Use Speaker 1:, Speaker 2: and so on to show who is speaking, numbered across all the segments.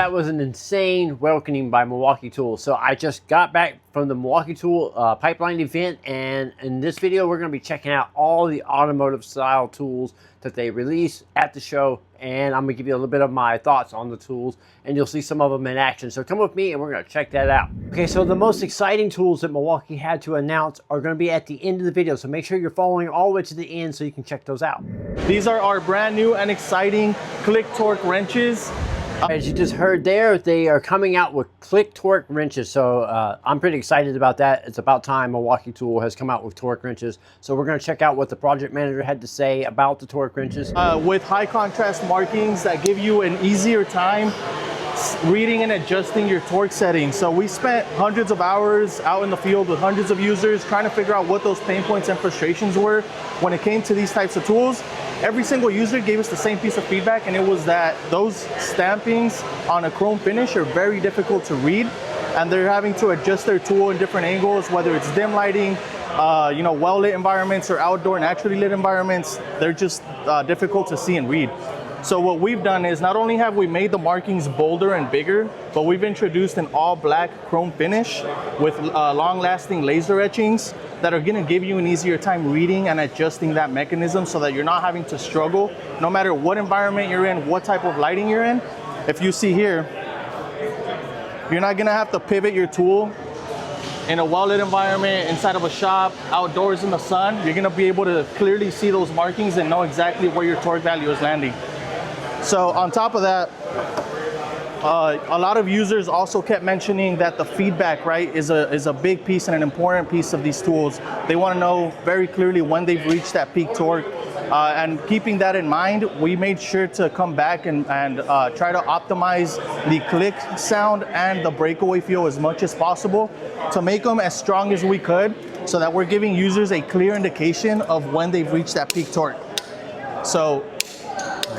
Speaker 1: that was an insane welcoming by Milwaukee Tool. So I just got back from the Milwaukee Tool Pipeline event, and in this video we're going to be checking out all the automotive style tools that they release at the show, and I'm going to give you a little bit of my thoughts on the tools, and you'll see some of them in action. So come with me and we're going to check that out. Okay, so the most exciting tools that Milwaukee had to announce are going to be at the end of the video, so make sure you're following all the way to the end so you can check those out.
Speaker 2: These are our brand new and exciting click torque wrenches.
Speaker 1: As you just heard there, they are coming out with click torque wrenches. So I'm pretty excited about that. It's about time Milwaukee Tool has come out with torque wrenches. So we're going to check out what the project manager had to say about the torque wrenches.
Speaker 2: With high contrast markings that give you an easier time reading and adjusting your torque settings. So we spent hundreds of hours out in the field with hundreds of users trying to figure out what those pain points and frustrations were when it came to these types of tools. Every single user gave us the same piece of feedback, and it was that those stampings on a chrome finish are very difficult to read, and they're having to adjust their tool in different angles, whether it's dim lighting, well-lit environments or outdoor naturally lit environments. They're just difficult to see and read. So what we've done is not only have we made the markings bolder and bigger, but we've introduced an all black chrome finish with long-lasting laser etchings that are gonna give you an easier time reading and adjusting that mechanism so that you're not having to struggle, no matter what environment you're in, what type of lighting you're in. If you see here, you're not gonna have to pivot your tool in a well-lit environment, inside of a shop, outdoors in the sun. You're gonna be able to clearly see those markings and know exactly where your torque value is landing. So on top of that, a lot of users also kept mentioning that the feedback, right, is a big piece and an important piece of these tools. They want to know very clearly when they've reached that peak torque. And keeping that in mind, we made sure to come back and try to optimize the click sound and the breakaway feel as much as possible to make them as strong as we could so that we're giving users a clear indication of when they've reached that peak torque. So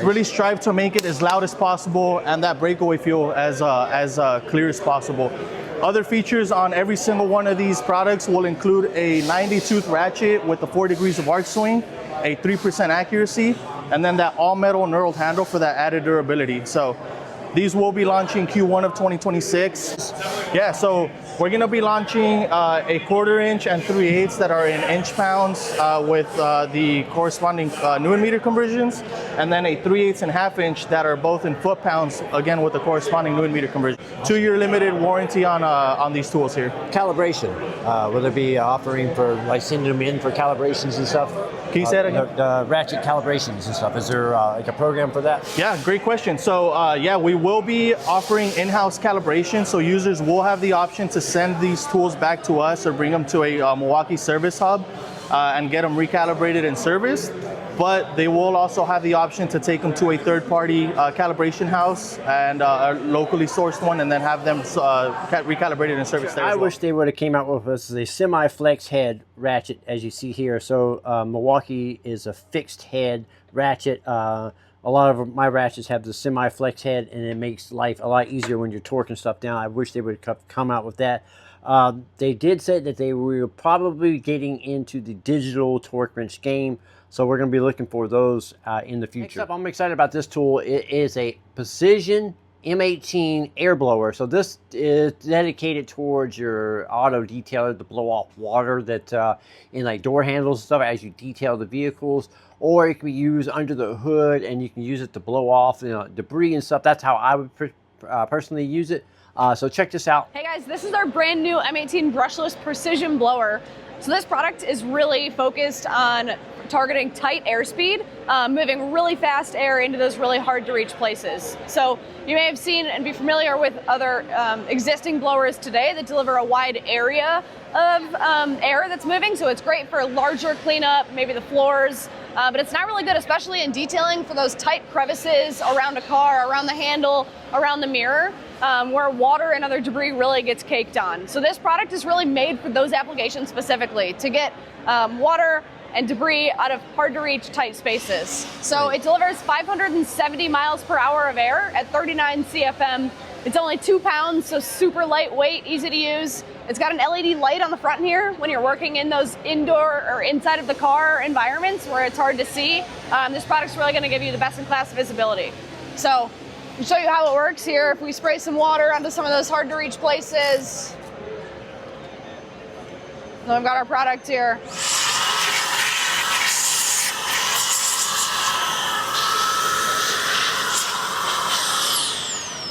Speaker 2: really strive to make it as loud as possible and that breakaway feel as clear as possible. Other features on every single one of these products will include a 90-tooth ratchet with the 4 degrees of arc swing, a 3% accuracy, and then that all-metal knurled handle for that added durability. So these will be launching Q1 of 2026. Yeah, so we're gonna be launching a 1/4 inch and 3/8 that are in inch pounds with the corresponding Newton meter conversions, and then a 3/8 and 1/2 inch that are both in foot pounds, again with the corresponding Newton meter conversion. 2-year limited warranty on these tools here.
Speaker 1: Calibration, will there be offering for like sending them in for calibrations and stuff?
Speaker 2: Can you say that again?
Speaker 1: The ratchet calibrations and stuff. Is there like a program for that?
Speaker 2: Yeah, great question. So yeah, we will be offering in-house calibration, so users will have the option to send these tools back to us or bring them to a Milwaukee service hub and get them recalibrated and serviced. But they will also have the option to take them to a third-party calibration house and a locally sourced one, and then have them recalibrated and serviced there as well.
Speaker 1: I wish they would have came out with us a semi-flex head ratchet, as you see here. So Milwaukee is a fixed head ratchet. A lot of my ratchets have the semi-flex head, and it makes life a lot easier when you're torquing stuff down. I wish they would have come out with that. They did say that they were probably getting into the digital torque wrench game, so we're going to be looking for those in the future. Next up, I'm excited about this tool. It is a Precision M18 air blower. So this is dedicated towards your auto detailer to blow off water that in like door handles and stuff as you detail the vehicles, or it can be used under the hood and you can use it to blow off debris and stuff. That's how I would personally use it. So check this out.
Speaker 3: Hey guys, this is our brand new M18 brushless precision blower. So this product is really focused on targeting tight airspeed, moving really fast air into those really hard to reach places. So you may have seen and be familiar with other existing blowers today that deliver a wide area of air that's moving. So it's great for larger cleanup, maybe the floors, but it's not really good, especially in detailing for those tight crevices around a car, around the handle, around the mirror, where water and other debris really gets caked on. So this product is really made for those applications specifically, to get water and debris out of hard to reach tight spaces. So it delivers 570 miles per hour of air at 39 CFM. It's only 2 pounds, so super lightweight, easy to use. It's got an LED light on the front here when you're working in those indoor or inside of the car environments where it's hard to see. This product's really gonna give you the best in class visibility. So I'll show you how it works here. If we spray some water onto some of those hard to reach places. Then we've got our product here.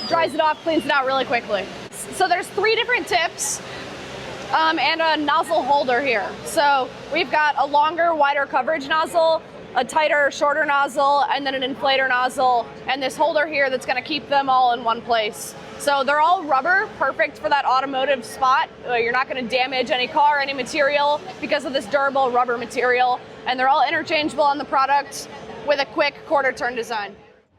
Speaker 3: Dries it off, cleans it out really quickly. So there's 3 different tips and a nozzle holder here. So we've got a longer, wider coverage nozzle, a tighter, shorter nozzle, and then an inflator nozzle, and this holder here that's gonna keep them all in one place. So they're all rubber, perfect for that automotive spot. You're not gonna damage any car, any material because of this durable rubber material. And they're all interchangeable on the product with a quick quarter turn design.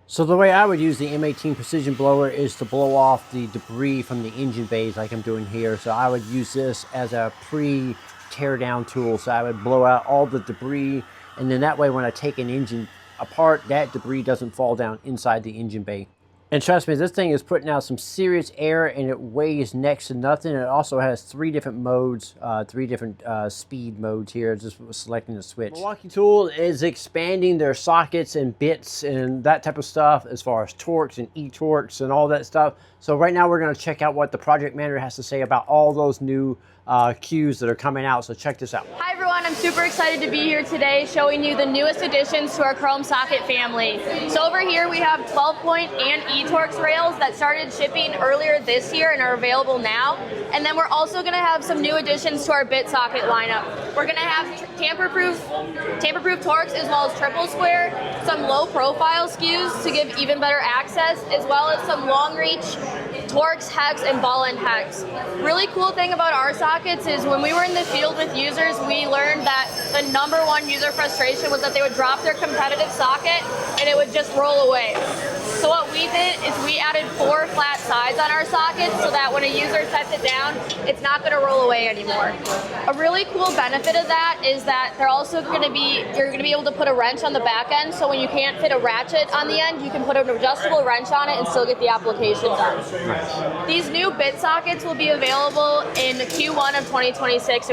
Speaker 1: So the way I would use the M18 precision blower is to blow off the debris from the engine bays like I'm doing here. So I would use this as a pre-tear down tool. So I would blow out all the debris, and then that way when I take an engine apart, that debris doesn't fall down inside the engine bay. And trust me, this thing is putting out some serious air, and it weighs next to nothing. It also has 3 different modes, 3 different speed modes here, just selecting the switch. Milwaukee Tool is expanding their sockets and bits and that type of stuff as far as torques and e-torques and all that stuff. So right now we're going to check out what the project manager has to say about all those new cues that are coming out. So check this out.
Speaker 4: Hi everyone, I'm super excited to be here today showing you the newest additions to our Chrome socket family. So over here we have 12-point and e-torques rails that started shipping earlier this year and are available now. And then we're also going to have some new additions to our bit socket lineup. We're going to have tamper-proof torques as well as triple square, some low profile SKUs to give even better access, as well as some long reach torques, hex, and ball end hex. Really cool thing about our sockets is when we were in the field with users, we learned that the #1 user frustration was that they would drop their competitive socket and it would just roll away. So what we did is we added 4 flat sides on our sockets so that when a user sets it down, it's not going to roll away anymore. A really cool benefit of that is that they're also going to be, you're going to be able to put a wrench on the back end, so when you can't fit a ratchet on the end, you can put an adjustable wrench on it and still get the application done. Nice. These new bit sockets will be available in Q1 of 2026.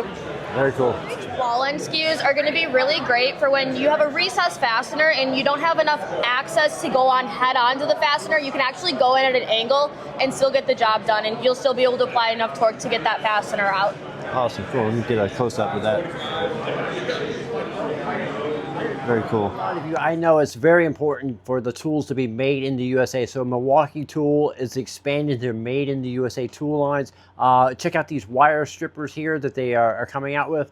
Speaker 1: Very cool.
Speaker 4: Ball end SKUs are going to be really great for when you have a recessed fastener and you don't have enough access to go on head on to the fastener. You can actually go in at an angle and still get the job done, and you'll still be able to apply enough torque to get that fastener out.
Speaker 1: Awesome, cool. Let me get a close-up of that. Very cool. I know it's very important for the tools to be made in the USA. So Milwaukee Tool is expanding their made in the USA tool lines. Check out these wire strippers here that they are coming out with.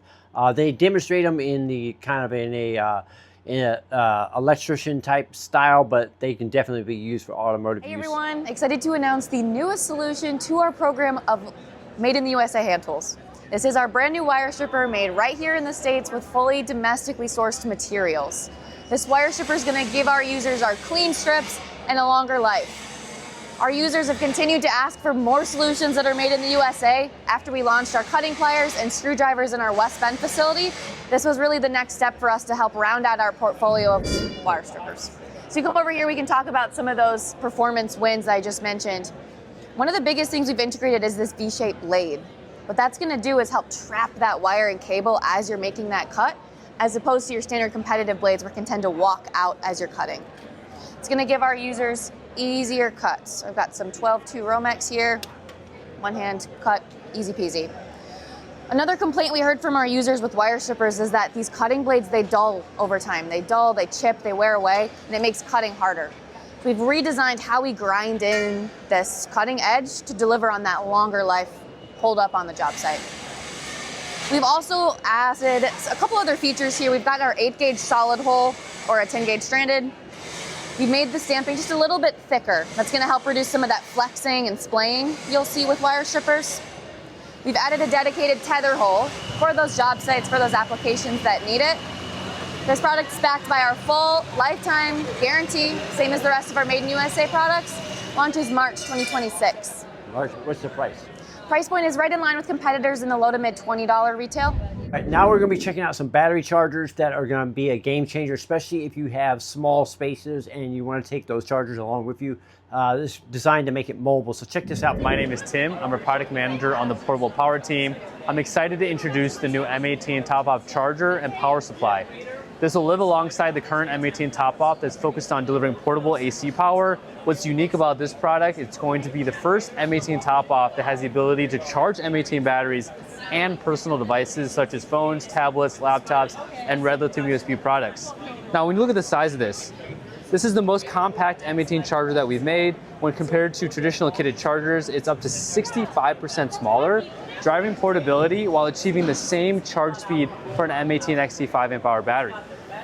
Speaker 1: They demonstrate them in the kind of in a electrician type style, but they can definitely be used for automotive use.
Speaker 5: Hey everyone, excited to announce the newest solution to our program of Made in the USA hand tools. This is our brand new wire stripper made right here in the States with fully domestically sourced materials. This wire stripper is going to give our users our clean strips and a longer life. Our users have continued to ask for more solutions that are made in the USA. After we launched our cutting pliers and screwdrivers in our West Bend facility, this was really the next step for us to help round out our portfolio of wire strippers. So you come over here, we can talk about some of those performance wins I just mentioned. One of the biggest things we've integrated is this V-shaped blade. What that's going to do is help trap that wire and cable as you're making that cut, as opposed to your standard competitive blades where it can tend to walk out as you're cutting. It's going to give our users easier cuts. I've got some 12-2 Romex here, one hand cut, easy peasy. Another complaint we heard from our users with wire strippers is that these cutting blades, they dull over time. They dull, they chip, they wear away, and it makes cutting harder. We've redesigned how we grind in this cutting edge to deliver on that longer life hold up on the job site. We've also added a couple other features here. We've got our 8-gauge solid hole or a 10-gauge stranded. We've made the stamping just a little bit thicker. That's going to help reduce some of that flexing and splaying you'll see with wire strippers. We've added a dedicated tether hole for those job sites, for those applications that need it. This product is backed by our full lifetime guarantee, same as the rest of our Made in USA products. Launches March 2026.
Speaker 1: March, what's the price?
Speaker 5: Price point is right in line with competitors in the low to mid $20 retail.
Speaker 1: Right, now we're going to be checking out some battery chargers that are going to be a game changer, especially if you have small spaces and you want to take those chargers along with you. This is designed to make it mobile, so check this out.
Speaker 6: My name is Tim. I'm a product manager on the portable power team. I'm excited to introduce the new M18 top-off charger and power supply. This will live alongside the current M18 top-off that's focused on delivering portable AC power. What's unique about this product, it's going to be the first M18 top-off that has the ability to charge M18 batteries and personal devices such as phones, tablets, laptops, and red lithium USB products. Now, when you look at the size of this is the most compact M18 charger that we've made. When compared to traditional kitted chargers, it's up to 65% smaller, driving portability while achieving the same charge speed for an M18 XT 5-amp-hour battery.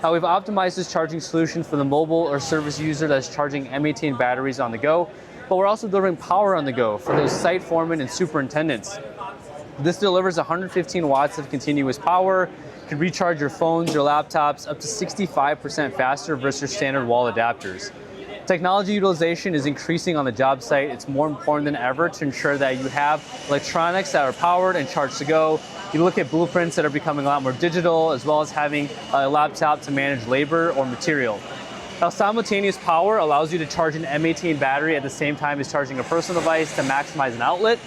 Speaker 6: Now, we've optimized this charging solution for the mobile or service user that's charging M18 batteries on the go, but we're also delivering power on the go for those site foremen and superintendents. This delivers 115 watts of continuous power, can recharge your phones, your laptops up to 65% faster versus your standard wall adapters. Technology utilization is increasing on the job site. It's more important than ever to ensure that you have electronics that are powered and charged to go. You look at blueprints that are becoming a lot more digital, as well as having a laptop to manage labor or material. Now, simultaneous power allows you to charge an M18 battery at the same time as charging a personal device to maximize an outlet.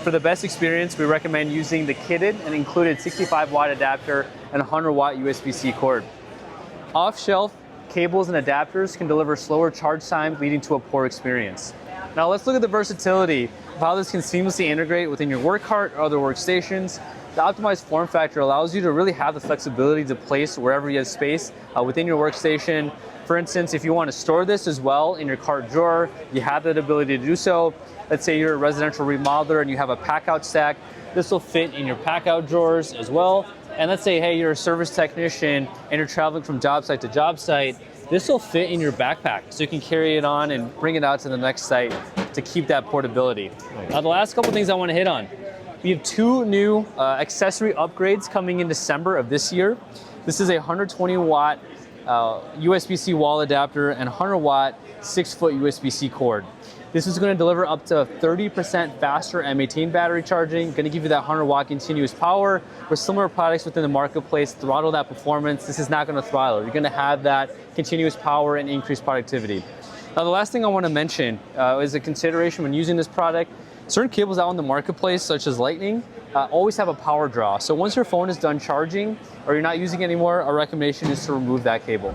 Speaker 6: For the best experience, we recommend using the kitted and included 65-watt adapter and 100-watt USB-C cord. Off-shelf cables and adapters can deliver slower charge time, leading to a poor experience. Now, let's look at the versatility of how this can seamlessly integrate within your work cart or other workstations. The optimized form factor allows you to really have the flexibility to place wherever you have space within your workstation. For instance, if you want to store this as well in your cart drawer, you have that ability to do so. Let's say you're a residential remodeler and you have a pack-out stack. This will fit in your pack-out drawers as well. And let's say, hey, you're a service technician and you're traveling from job site to job site. This will fit in your backpack, so you can carry it on and bring it out to the next site to keep that portability. Now, the last couple things I want to hit on. We have two new accessory upgrades coming in December of this year. This is a 120-watt USB-C wall adapter and 100-watt 6-foot USB-C cord. This is going to deliver up to 30% faster M18 battery charging, going to give you that 100-watt continuous power. Where similar products within the marketplace throttle that performance, this is not going to throttle. You're going to have that continuous power and increased productivity. Now, the last thing I want to mention is a consideration when using this product. Certain cables out in the marketplace, such as Lightning, always have a power draw. So once your phone is done charging or you're not using it anymore, our recommendation is to remove that cable.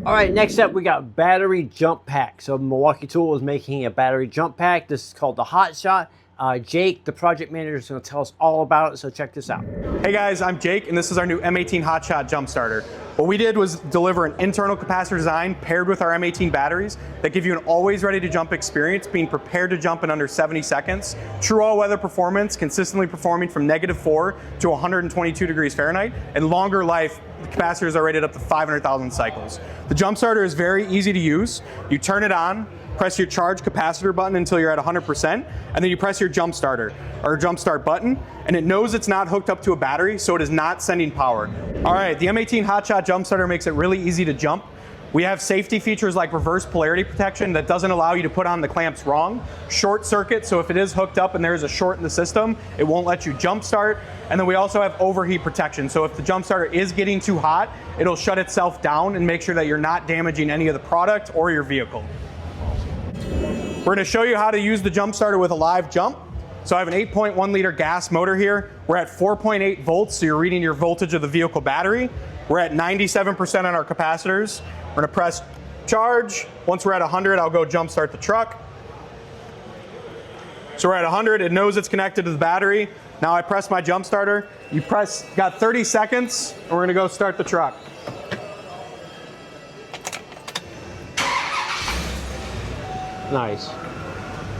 Speaker 1: All right, next up we got battery jump pack. So Milwaukee Tool is making a battery jump pack. This is called the Hot Shot. Jake, the project manager, is going to tell us all about it, so check this out.
Speaker 7: Hey guys, I'm Jake, and this is our new M18 Hot Shot jump starter. What we did was deliver an internal capacitor design paired with our M18 batteries that give you an always ready to jump experience, being prepared to jump in under 70 seconds. True all weather performance, consistently performing from -4 to 122 degrees Fahrenheit, and longer life. The capacitors are rated up to 500,000 cycles. The jump starter is very easy to use. You turn it on, press your charge capacitor button until you're at 100%, and then you press your jump starter or jump start button, and it knows it's not hooked up to a battery, so it is not sending power. All right, the M18 Hot Shot jump starter makes it really easy to jump. We have safety features like reverse polarity protection that doesn't allow you to put on the clamps wrong. Short circuit, so if it is hooked up and there's a short in the system, it won't let you jump start. And then we also have overheat protection, so if the jump starter is getting too hot, it'll shut itself down and make sure that you're not damaging any of the product or your vehicle. We're going to show you how to use the jump starter with a live jump. So I have an 8.1 liter gas motor here. We're at 4.8 volts, so you're reading your voltage of the vehicle battery. We're at 97% on our capacitors. We're going to press charge. Once we're at 100, I'll go jump start the truck. So we're at 100, it knows it's connected to the battery. Now I press my jump starter. Got 30 seconds, and we're going to go start the truck.
Speaker 1: Nice.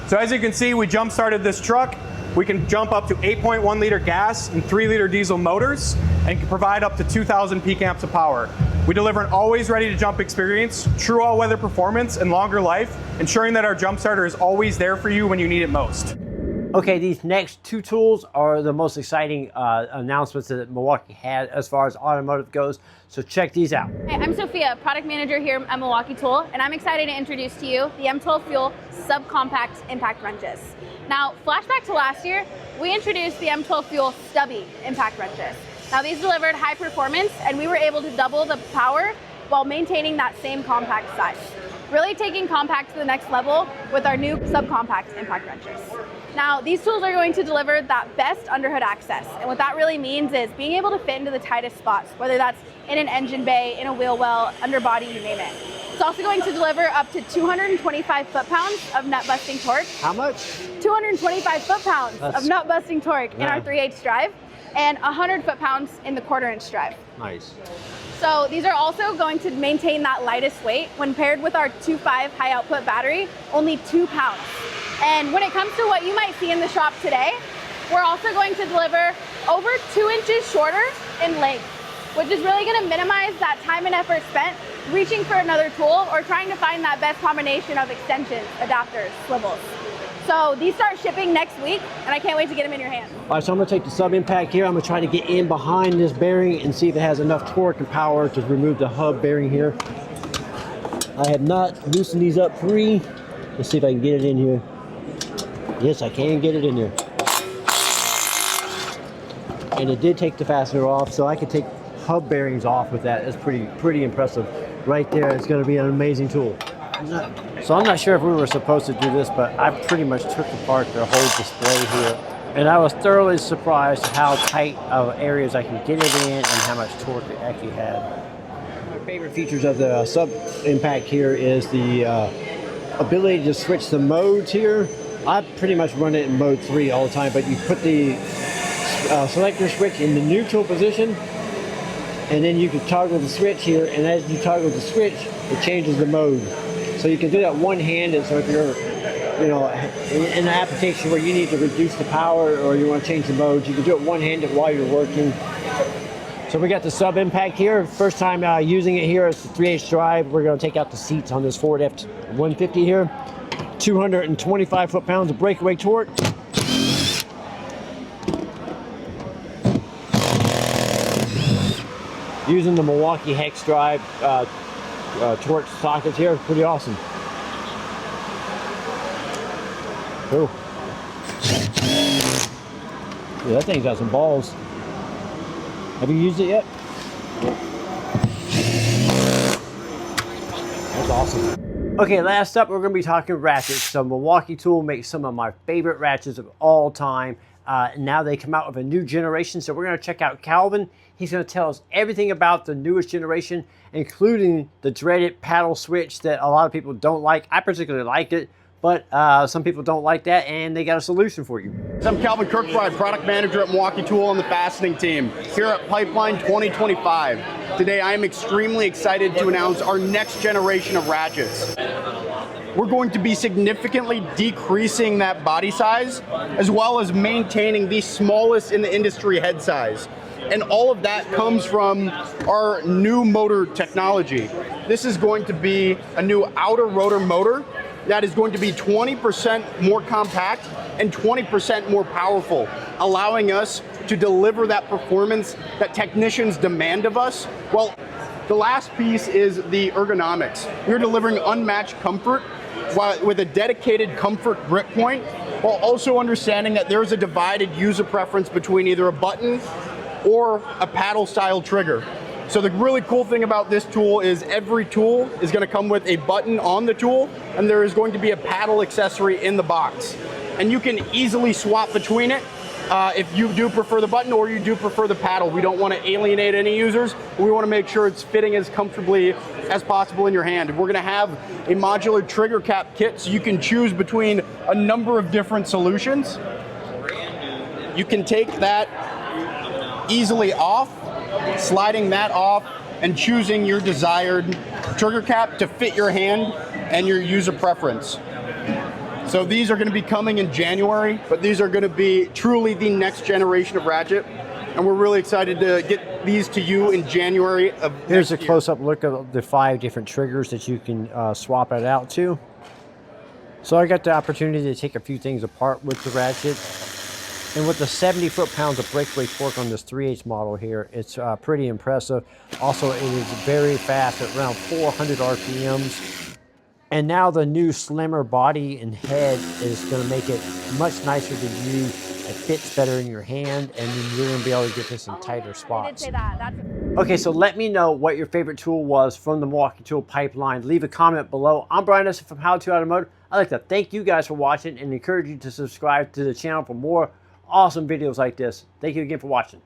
Speaker 7: So as you can see, we jump started this truck. We can jump up to 8.1 liter gas and 3 liter diesel motors and can provide up to 2,000 peak amps of power. We deliver an always ready to jump experience, true all weather performance, and longer life, ensuring that our jump starter is always there for you when you need it most.
Speaker 1: Okay, these next two tools are the most exciting announcements that Milwaukee had as far as automotive goes. So check these out.
Speaker 3: Hey, I'm Sophia, product manager here at Milwaukee Tool, and I'm excited to introduce to you the M12 Fuel Subcompact Impact Wrenches. Now, flashback to last year, we introduced the M12 Fuel Stubby Impact Wrenches. Now, these delivered high performance, and we were able to double the power while maintaining that same compact size. Really taking compact to the next level with our new Subcompact Impact Wrenches. Now, these tools are going to deliver that best underhood access. And what that really means is being able to fit into the tightest spots, whether that's in an engine bay, in a wheel well, underbody, you name it. It's also going to deliver up to 225 foot-pounds of nut-busting torque.
Speaker 1: How much?
Speaker 3: 225 foot-pounds of nut-busting torque in our 3/8 drive, and 100 foot-pounds in the 1/4-inch drive.
Speaker 1: Nice.
Speaker 3: So these are also going to maintain that lightest weight when paired with our 2.5 high output battery, only 2 pounds. And when it comes to what you might see in the shop today, we're also going to deliver over 2 inches shorter in length, which is really going to minimize that time and effort spent reaching for another tool or trying to find that best combination of extensions, adapters, swivels. So these start shipping next week, and I can't wait to get them in your hands.
Speaker 1: All right, so I'm gonna take the sub impact here. I'm gonna try to get in behind this bearing and see if it has enough torque and power to remove the hub bearing here. I have not loosened these up free. Let's see if I can get it in here. Yes, I can get it in there. And it did take the fastener off, so I could take hub bearings off with that. It's pretty impressive. Right there, it's gonna be an amazing tool. So I'm not sure if we were supposed to do this, but I pretty much took apart the whole display here. And I was thoroughly surprised how tight of areas I can get it in and how much torque it actually had. My favorite features of the sub impact here is the ability to switch the modes here. I pretty much run it in mode 3 all the time, but you put the selector switch in the neutral position, and then you can toggle the switch here, and as you toggle the switch, it changes the mode. So you can do that one-handed, so if you're, you know, in an application where you need to reduce the power or you want to change the modes, you can do it one-handed while you're working. So we got the sub impact here. First time using it here, it's the 3/8 drive. We're going to take out the seats on this Ford F-150 here. 225 foot-pounds of breakaway torque. Using the Milwaukee hex drive torque sockets here, pretty awesome. Cool. Yeah, that thing's got some balls. Have you used it yet? That's awesome. Okay, last up, we're going to be talking ratchets. So Milwaukee Tool makes some of my favorite ratchets of all time. Now they come out with a new generation, so we're going to check out Calvin. He's going to tell us everything about the newest generation, including the dreaded paddle switch that a lot of people don't like. I particularly like it, but some people don't like that, and they got a solution for you.
Speaker 8: I'm Calvin Kirkbride, product manager at Milwaukee Tool on the fastening team here at Pipeline 2025. Today I am extremely excited to announce our next generation of ratchets. We're going to be significantly decreasing that body size, as well as maintaining the smallest in the industry head size. And all of that comes from our new motor technology. This is going to be a new outer rotor motor that is going to be 20% more compact and 20% more powerful, allowing us to deliver that performance that technicians demand of us. Well, the last piece is the ergonomics. We're delivering unmatched comfort with a dedicated comfort grip point, while also understanding that there's a divided user preference between either a button or a paddle style trigger. So the really cool thing about this tool is every tool is going to come with a button on the tool, and there is going to be a paddle accessory in the box. And you can easily swap between it if you do prefer the button or you do prefer the paddle. We don't want to alienate any users. We want to make sure it's fitting as comfortably as possible in your hand. We're going to have a modular trigger cap kit, so you can choose between a number of different solutions. You can take that easily off, sliding that off, and choosing your desired trigger cap to fit your hand and your user preference. So these are going to be coming in January, but these are going to be truly the next generation of ratchet, and we're really excited to get these to you in January of next year.
Speaker 1: Here's a close-up look of the 5 different triggers that you can swap it out to. So I got the opportunity to take a few things apart with the ratchet. And with the 70 foot-pounds of breakaway torque on this 3/8 model here, it's pretty impressive. Also, it is very fast at around 400 RPMs. And now the new slimmer body and head is going to make it much nicer to use it fits better in your hand, and then you're gonna be able to get this in tighter
Speaker 3: I did
Speaker 1: spots.
Speaker 3: say that.
Speaker 1: Okay, so let me know what your favorite tool was from the Milwaukee Tool Pipeline. Leave a comment below. I'm Brian Esser from How To Automotive. I'd like to thank you guys for watching and encourage you to subscribe to the channel for more awesome videos like this. Thank you again for watching.